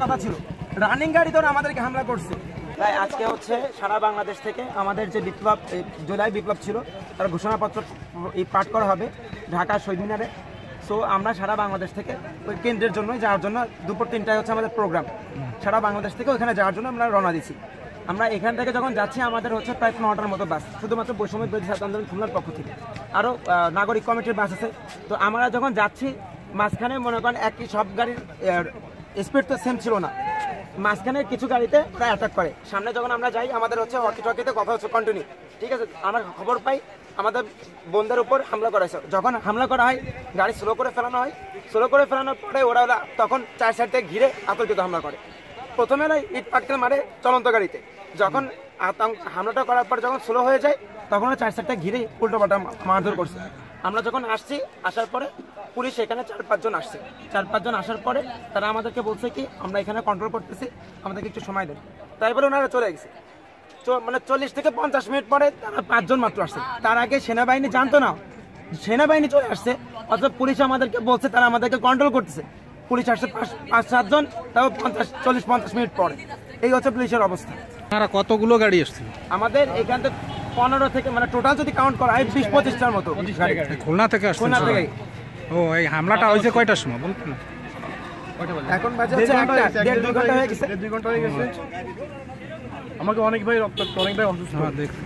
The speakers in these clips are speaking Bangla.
কথা ছিল রানিং গাড়ি তো আমাদেরকে হামলা করছে। তাই আজকে হচ্ছে সারা বাংলাদেশ থেকে আমাদের যে বিপ্লব জুলাই বিপ্লব ছিল তার ঘোষণাপত্র পাঠ করা হবে ঢাকা শহীদ মিনারে। সো আমরা সারা বাংলাদেশ থেকে ওই কেন্দ্রের জন্য যাওয়ার জন্য দুপুর 3টায় হচ্ছে আমাদের প্রোগ্রাম। সারা বাংলাদেশ থেকে ওখানে যাওয়ার জন্য আমরা রওনা দিচ্ছি। আমরা এখান থেকে যখন যাচ্ছি আমাদের হচ্ছে প্রায় 9টার মতো বাস, শুধুমাত্র বৈষম্য বিরোধী ছাত্র আন্দোলন খুলনার পক্ষ থেকে। আরও নাগরিক কমিটির বাস আছে। তো আমরা যখন যাচ্ছি মাঝখানে মনে করেন একই সব গাড়ির স্পিড তো সেম ছিল না, মাঝখানে কিছু গাড়িতে প্রায় অ্যাটাক করে। সামনে যখন আমরা যাই আমাদের হচ্ছে ওয়াকি টকিতে কথা হচ্ছে কন্টিনিউ, ঠিক আছে। আমরা খবর পাই আমাদের বোনদের উপর হামলা করা হয়েছে। যখন হামলা করা হয় গাড়ি স্লো করে ফেলানো হয়, স্লো করে ফেলানোর পরে ওরা তখন 4 সাইড থেকে ঘিরে আতঙ্কিত হামলা করে। প্রথমে ইট পাটকেল মারে চলন্ত গাড়িতে, যখন হামলাটা করার পর যখন স্লো হয়ে যায় তখন 4 সাইডটা ঘিরে উল্টোপাল্টা মারধর করছে। আমরা যখন আসছি, আসার পরে পুলিশ এখানে 4-5 জন আসছে। 4-5 জন আসার পরে তারা আমাদেরকে বলছে কি আমরা এখানে কন্ট্রোল করতেছি, আমাদেরকে একটু সময় দেন। তাই বলে ওনারা চলে গেছে। মানে 40 থেকে 50 মিনিট পরে তারা 5 জন মাত্র আসছে। তার আগে সেনাবাহিনী জানতো না, সেনাবাহিনী চলে আসছে, অথচ পুলিশ আমাদেরকে বলছে তারা আমাদেরকে কন্ট্রোল করতেছে। পুলিশ আসছে 5-7 জন, তাও 40-50 মিনিট পরে। এই হচ্ছে পুলিশের অবস্থা। আপনারা কতগুলো গাড়ি এসেছিল? আমাদের এখান থেকে 15 থেকে মানে টোটাল যদি কাউন্ট করা হয় 20-25টার মতো গাড়ি খুলনা থেকে আসছে। খুলনা থেকে। ও এই হামলাটা হয়েছে কয়টার সময় বলতেন? এখন বাজে হচ্ছে 1-2 ঘন্টা হয়ে গেছে। 1-2 ঘন্টা হয়ে গেছে। আমাকে অনেক ভাই রক্তাক্ত, অনেক ভাই অসুস্থ,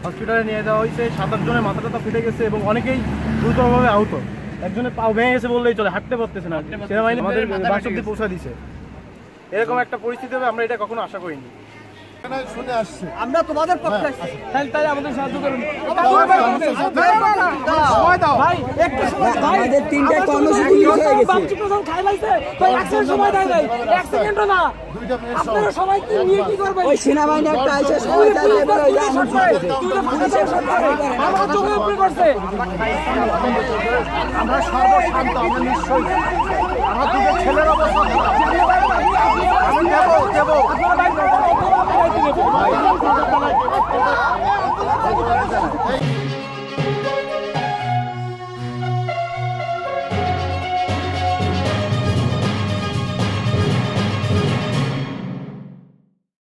হসপিটালে নিয়ে যাওয়া হয়েছে। 7-8 জনের মাথাটা ফেটে গেছে এবং অনেকেই গুরুতরভাবে আহত। একজনের পাও ভেঙে গেছে বললেই চলে, হাঁটতে পারতেছে না। সেনাবাহিনী আমাদের বাস অব্দি পৌঁছা দিছে। এরকম একটা পরিস্থিতি হবে আমরা এটা কখনো আশা করিনি। শুনে আসছে আমরা তোমাদের পক্ষে আসছি, তাই আমাদের সাহায্য করুন। সময় দাও ভাই, একটু সময় দাও। আমাদের 3টা কর্মসূচি মিস হয়ে গেছে। বাচ্চা প্রথম খাই লাইছে তো 1 সেকেন্ড সময় দেয় নাই, 1 সেকেন্ডও না। আপনারা সবাই কি নিয়ে কি করবেন? ওই সেনাবাহিনী একটা আইছে সবাই যাবে বলে ওই আমরা চোখে উপরে করছে। আমরা সর্বশান্ত, আমরা নিশ্চয়ই আমার দুটো ছেলের অবস্থা আমি দেবো